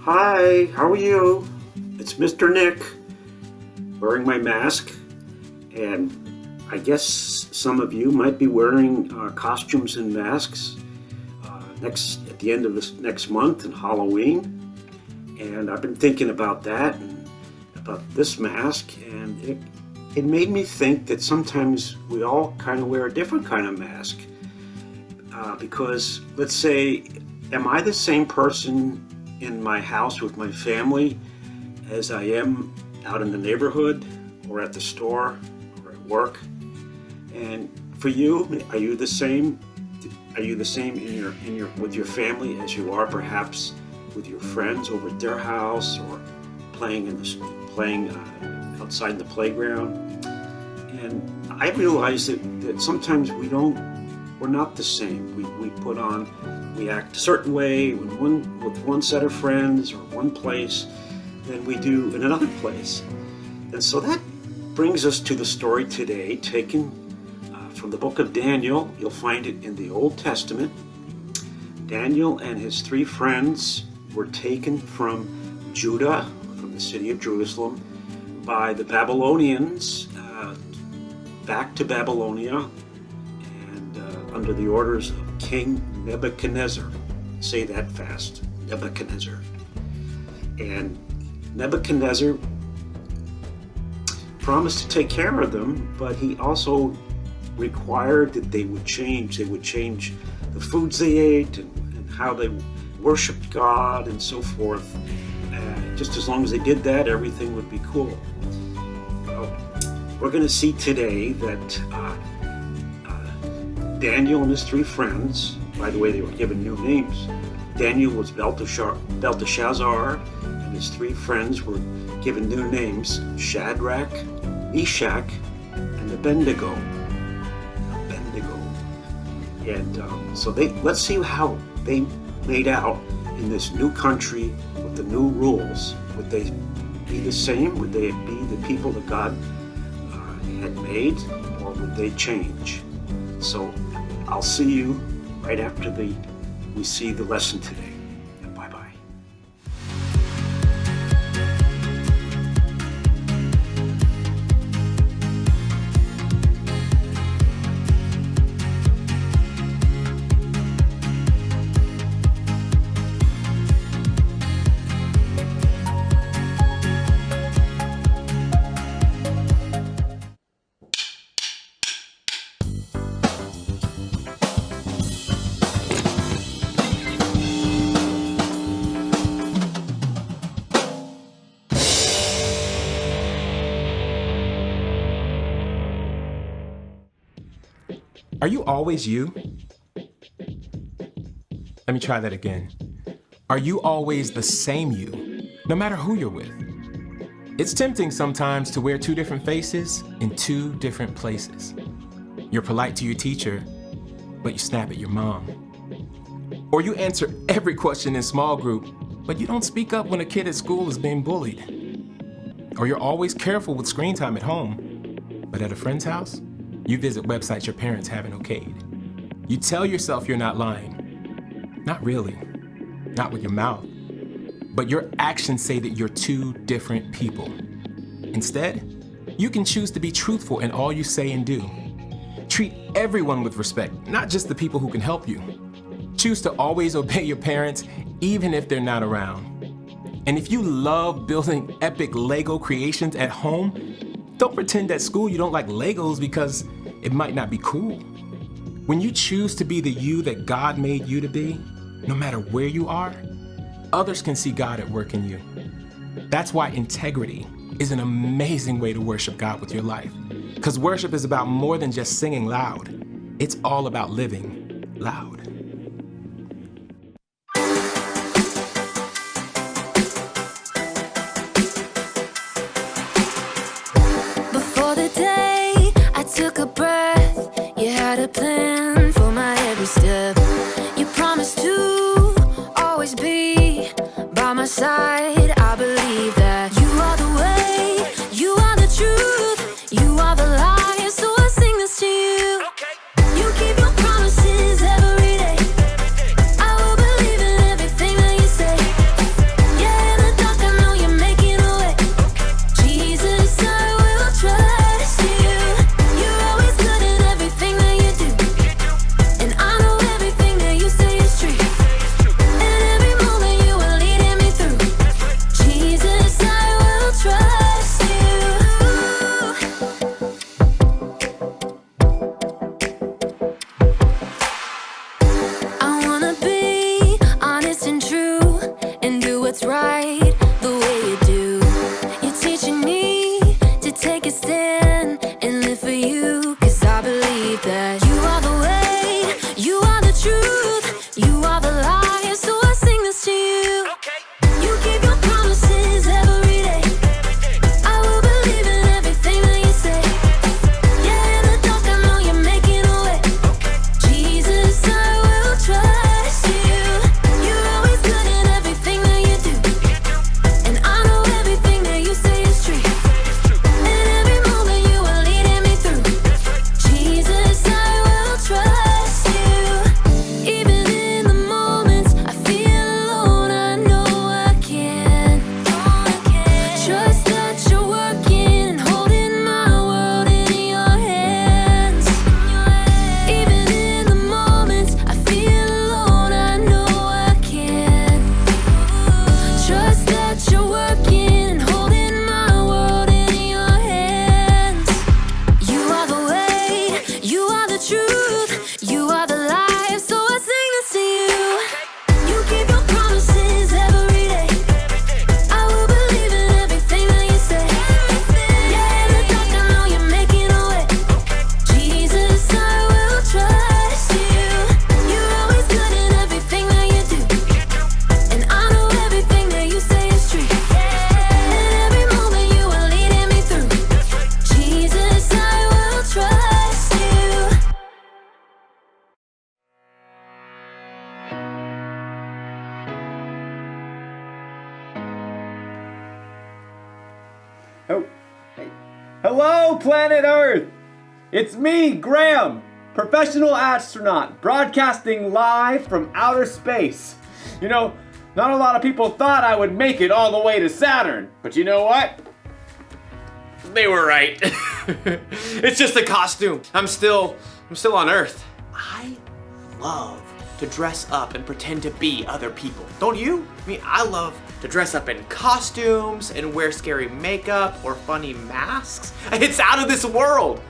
Hi, how are you? It's Mr. Nick, wearing my mask, and I guess some of you might be wearing costumes and masks at the end of this next month and Halloween. And I've been thinking about that and about this mask, and it made me think that sometimes we all kind of wear a different kind of mask. Because let's say, am I the same person in my house with my family as I am out in the neighborhood or at the store or at work? And for you, are you the same? Are you the same in your with your family as you are perhaps with your friends over at their house or playing outside in the playground? And I realize that sometimes we're not the same. We act a certain way with one set of friends or one place than we do in another place. And so that brings us to the story today, taken from the book of Daniel. You'll find it in the Old Testament. Daniel and his 3 friends were taken from Judah, from the city of Jerusalem, by the Babylonians back to Babylonia, under the orders of King Nebuchadnezzar. Say that fast, Nebuchadnezzar. And Nebuchadnezzar promised to take care of them, but he also required that they would change. They would change the foods they ate and how they worshiped God and so forth. Just as long as they did that, everything would be cool. Well, we're going to see today that Daniel and his 3 friends, by the way, they were given new names. Daniel was Belteshazzar, and his 3 friends were given new names: Shadrach, Meshach, and Abednego. And so let's see how they made out in this new country with the new rules. Would they be the same? Would they be the people that God had made, or would they change? So I'll see you right after we see the lesson today. And bye-bye. Are you always you? Let me try that again. Are you always the same you, no matter who you're with? It's tempting sometimes to wear 2 different faces in 2 different places. You're polite to your teacher, but you snap at your mom. Or you answer every question in small group, but you don't speak up when a kid at school is being bullied. Or you're always careful with screen time at home, but at a friend's house, you visit websites your parents haven't okayed. You tell yourself you're not lying. Not really. Not with your mouth. But your actions say that you're 2 different people. Instead, you can choose to be truthful in all you say and do. Treat everyone with respect, not just the people who can help you. Choose to always obey your parents, even if they're not around. And if you love building epic Lego creations at home, don't pretend at school you don't like Legos because it might not be cool. When you choose to be the you that God made you to be, no matter where you are, others can see God at work in you. That's why integrity is an amazing way to worship God with your life. Because worship is about more than just singing loud. It's all about living loud. Before the day I took a breath, you had a plan for my every step. You promised to always be by my side. I believe that you are the way, you are the truth, you are the light. So I sing this to you. You keep your promises every day. I will believe in everything that you say. Yeah. what's right the way you do. You're teaching me to take a stand and live for you, 'cause I believe that you are the way, you are the truth, you are the light, so I sing this to you. You keep your promises every day. I will believe in everything that you say. Yeah, in the dark I know you're making a way. Jesus, I will trust you. You're always good in everything that you do, and I know everything that you say is true. And every moment you are leading me through. Jesus, I will trust you. Even in the moments I feel alone, I know I can trust that you're working and holding my world in your hands. Even in the moments I feel alone, I know I can trust that you're working and holding my world in your hands. You are the way, you are the truth, you are the life, so I sing this to you. You keep your promises every day. I will believe in everything that you say. Yeah, in the dark I know you're making a way. Jesus, I will trust you. You're always good in everything that you do, and I know everything that you say is true. And every moment you are leading me through. Jesus, I will trust you. Oh, hey. Hello, planet Earth! It's me, Graham, professional astronaut, broadcasting live from outer space. You know, not a lot of people thought I would make it all the way to Saturn, but you know what? They were right. It's just a costume. I'm still on Earth. I love to dress up and pretend to be other people. Don't you? I mean, I love to dress up in costumes and wear scary makeup or funny masks. It's out of this world.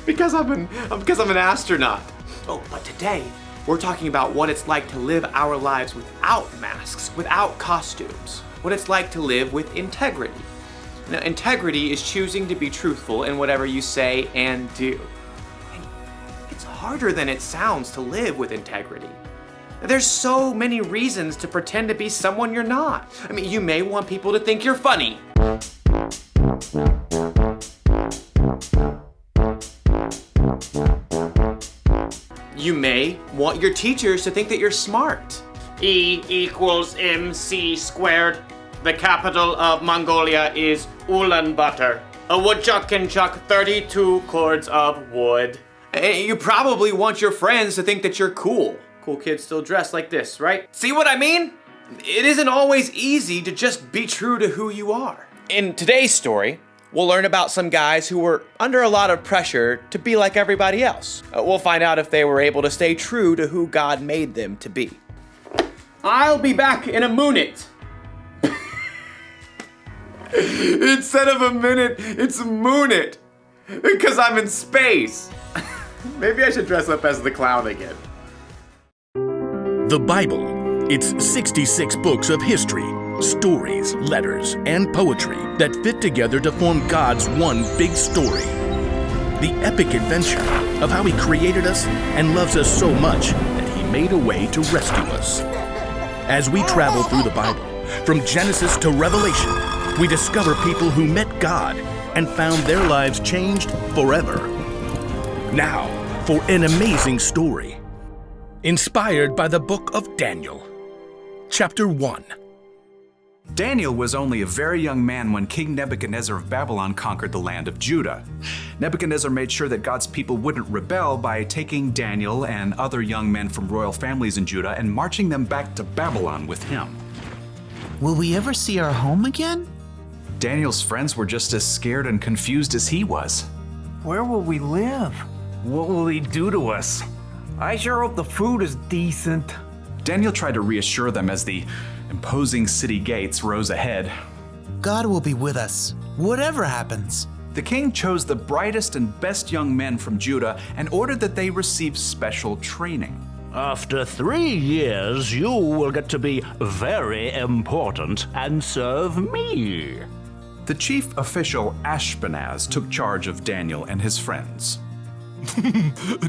because I'm an astronaut. Oh, but today we're talking about what it's like to live our lives without masks, without costumes. What it's like to live with integrity. Now, integrity is choosing to be truthful in whatever you say and do. It's harder than it sounds to live with integrity. There's so many reasons to pretend to be someone you're not. I mean, you may want people to think you're funny. You may want your teachers to think that you're smart. E equals MC squared. The capital of Mongolia is Ulaanbaatar. A woodchuck can chuck 32 cords of wood. And you probably want your friends to think that you're cool. Cool kids still dress like this, right? See what I mean? It isn't always easy to just be true to who you are. In today's story, we'll learn about some guys who were under a lot of pressure to be like everybody else. We'll find out if they were able to stay true to who God made them to be. I'll be back in a minute. Instead of a minute, it's a moonit. Because I'm in space. Maybe I should dress up as the clown again. The Bible. It's 66 books of history, stories, letters, and poetry that fit together to form God's one big story. The epic adventure of how He created us and loves us so much that He made a way to rescue us. As we travel through the Bible, from Genesis to Revelation, we discover people who met God and found their lives changed forever. Now, for an amazing story, inspired by the book of Daniel. Chapter 1. Daniel was only a very young man when King Nebuchadnezzar of Babylon conquered the land of Judah. Nebuchadnezzar made sure that God's people wouldn't rebel by taking Daniel and other young men from royal families in Judah and marching them back to Babylon with him. Will we ever see our home again? Daniel's friends were just as scared and confused as he was. Where will we live? What will he do to us? I sure hope the food is decent. Daniel tried to reassure them as the imposing city gates rose ahead. God will be with us, whatever happens. The king chose the brightest and best young men from Judah and ordered that they receive special training. After 3 years, you will get to be very important and serve me. The chief official Ashpenaz took charge of Daniel and his friends.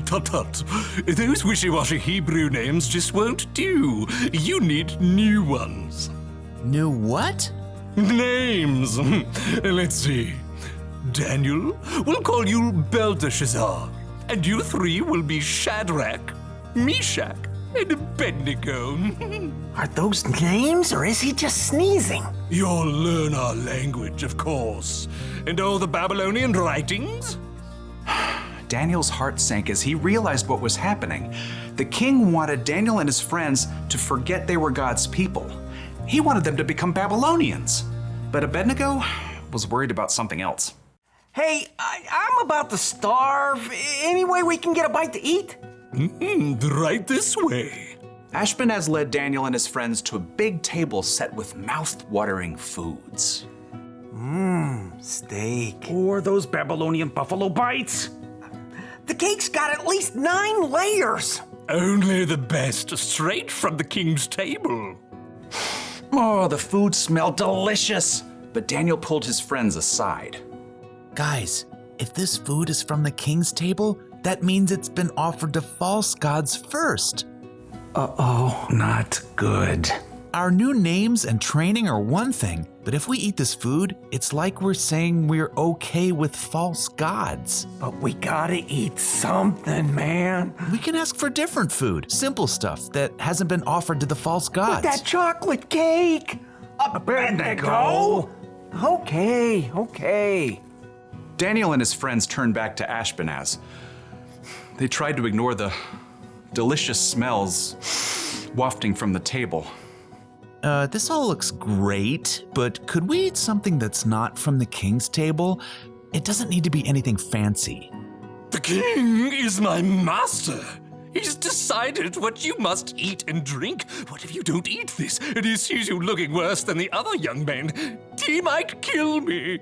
Tut tut. Those wishy-washy Hebrew names just won't do. You need new ones. New what? Names. Let's see. Daniel, we'll call you Belteshazzar. And you three will be Shadrach, Meshach, and Abednego. Are those names, or is he just sneezing? You'll learn our language, of course. And all the Babylonian writings? Daniel's heart sank as he realized what was happening. The king wanted Daniel and his friends to forget they were God's people. He wanted them to become Babylonians. But Abednego was worried about something else. Hey, I'm about to starve. Any way we can get a bite to eat? Right this way. Ashpenaz led Daniel and his friends to a big table set with mouth-watering foods. Steak. Or those Babylonian buffalo bites. The cake's got at least 9 layers. Only the best, straight from the king's table. Oh, the food smelled delicious. But Daniel pulled his friends aside. Guys, if this food is from the king's table, that means it's been offered to false gods first. Uh-oh, not good. Our new names and training are one thing, but if we eat this food, it's like we're saying we're okay with false gods. But we gotta eat something, man. We can ask for different food, simple stuff that hasn't been offered to the false gods. But that chocolate cake! Abednego! Okay. Daniel and his friends turned back to Ashpenaz. They tried to ignore the delicious smells wafting from the table. This all looks great, but could we eat something that's not from the king's table? It doesn't need to be anything fancy. The king is my master. He's decided what you must eat and drink. What if you don't eat this and he sees you looking worse than the other young men? He might kill me.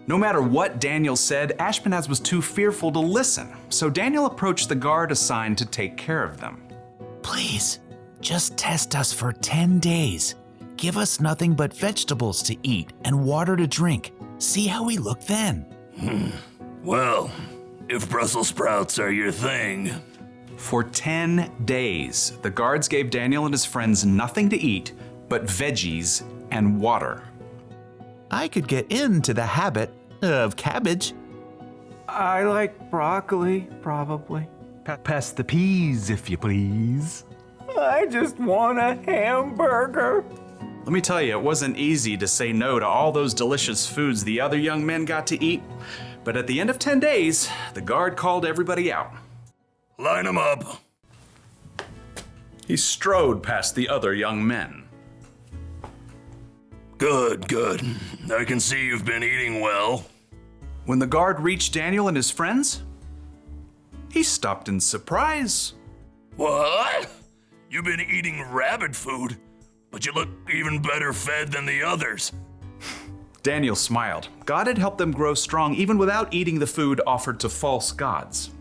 No matter what Daniel said, Ashpenaz was too fearful to listen, so Daniel approached the guard assigned to take care of them. Please, just test us for 10 days. Give us nothing but vegetables to eat and water to drink. See how we look then. Well, if Brussels sprouts are your thing. For 10 days, the guards gave Daniel and his friends nothing to eat but veggies and water. I could get into the habit of cabbage. I like broccoli, probably. Pass the peas, if you please. I just want a hamburger. Let me tell you, it wasn't easy to say no to all those delicious foods the other young men got to eat. But at the end of 10 days, the guard called everybody out. Line them up. He strode past the other young men. Good. I can see you've been eating well. When the guard reached Daniel and his friends, he stopped in surprise. What? You've been eating rabbit food, but you look even better fed than the others. Daniel smiled. God had helped them grow strong even without eating the food offered to false gods.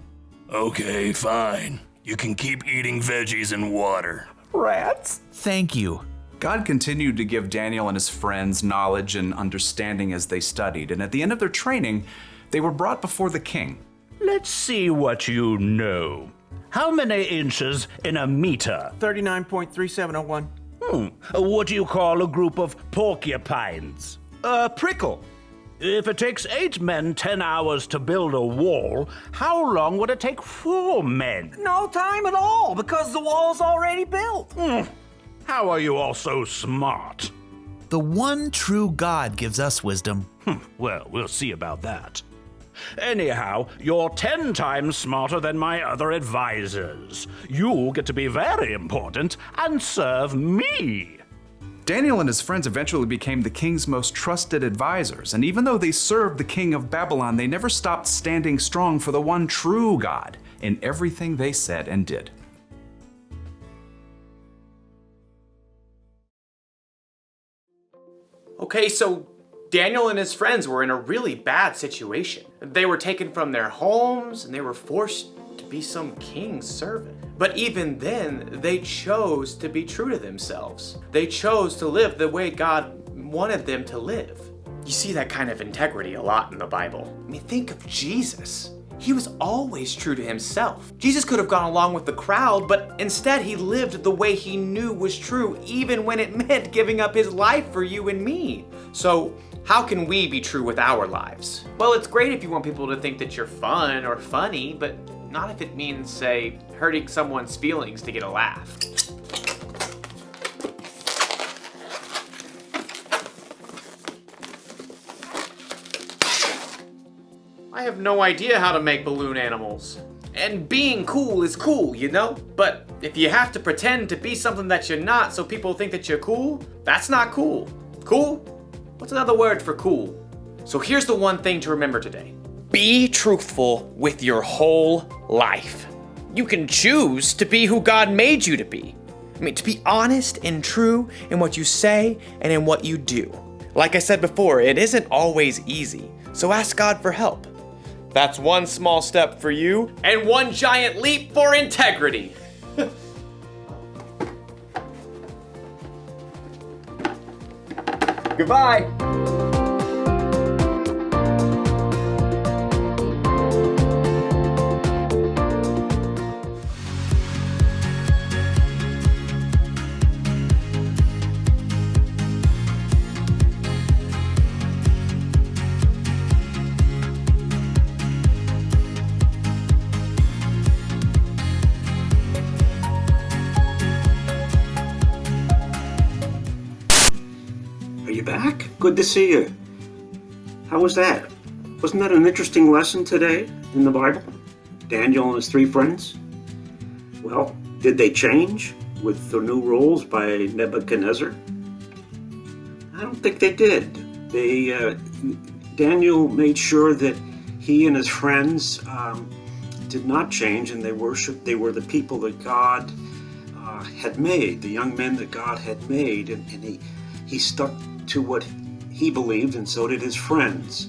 Okay, fine. You can keep eating veggies and water. Rats. Thank you. God continued to give Daniel and his friends knowledge and understanding as they studied, and at the end of their training, they were brought before the king. Let's see what you know. How many inches in a meter? 39.3701. What do you call a group of porcupines? A prickle. If it takes 8 men 10 hours to build a wall, how long would it take 4 men? No time at all, because the wall's already built. How are you all so smart? The one true God gives us wisdom. Well, we'll see about that. Anyhow, you're 10 times smarter than my other advisors. You get to be very important and serve me. Daniel and his friends eventually became the king's most trusted advisors, and even though they served the king of Babylon, they never stopped standing strong for the one true God in everything they said and did. Okay, so Daniel and his friends were in a really bad situation. They were taken from their homes and they were forced to to be some king's servant. But even then, they chose to be true to themselves. They chose to live the way God wanted them to live. You see that kind of integrity a lot in the Bible. I mean, think of Jesus. He was always true to himself. Jesus could have gone along with the crowd, but instead he lived the way he knew was true, even when it meant giving up his life for you and me. So how can we be true with our lives? Well, it's great if you want people to think that you're fun or funny, but not if it means, say, hurting someone's feelings to get a laugh. I have no idea how to make balloon animals. And being cool is cool, you know? But if you have to pretend to be something that you're not so people think that you're cool, that's not cool. Cool? What's another word for cool? So here's the one thing to remember today. Be truthful with your whole life. You can choose to be who God made you to be. I mean, to be honest and true in what you say and in what you do. Like I said before, it isn't always easy, so ask God for help. That's one small step for you, and one giant leap for integrity. Goodbye. Are you back? Good to see you. How was that? Wasn't that an interesting lesson today in the Bible? Daniel and his 3 friends? Well, did they change with the new rules by Nebuchadnezzar? I don't think they did. Daniel made sure that he and his friends did not change, and they were the people that God had made, the young men that God had made, and he stuck to what he believed, and so did his friends.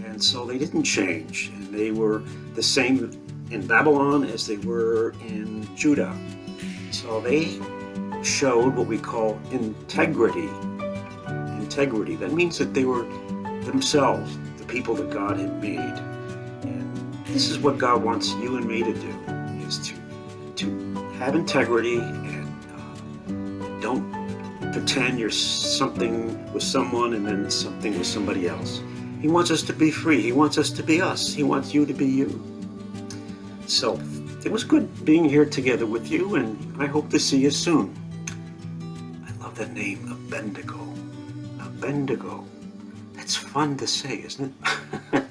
And so they didn't change, and they were the same in Babylon as they were in Judah. So they showed what we call integrity. Integrity. That means that they were themselves, the people that God had made. And this is what God wants you and me to do, is to have integrity and don't pretend you're something with someone and then something with somebody else. He wants us to be free. He wants us to be us. He wants you to be you. So it was good being here together with you, and I hope to see you soon. I love that name, Abednego. Abednego. That's fun to say, isn't it?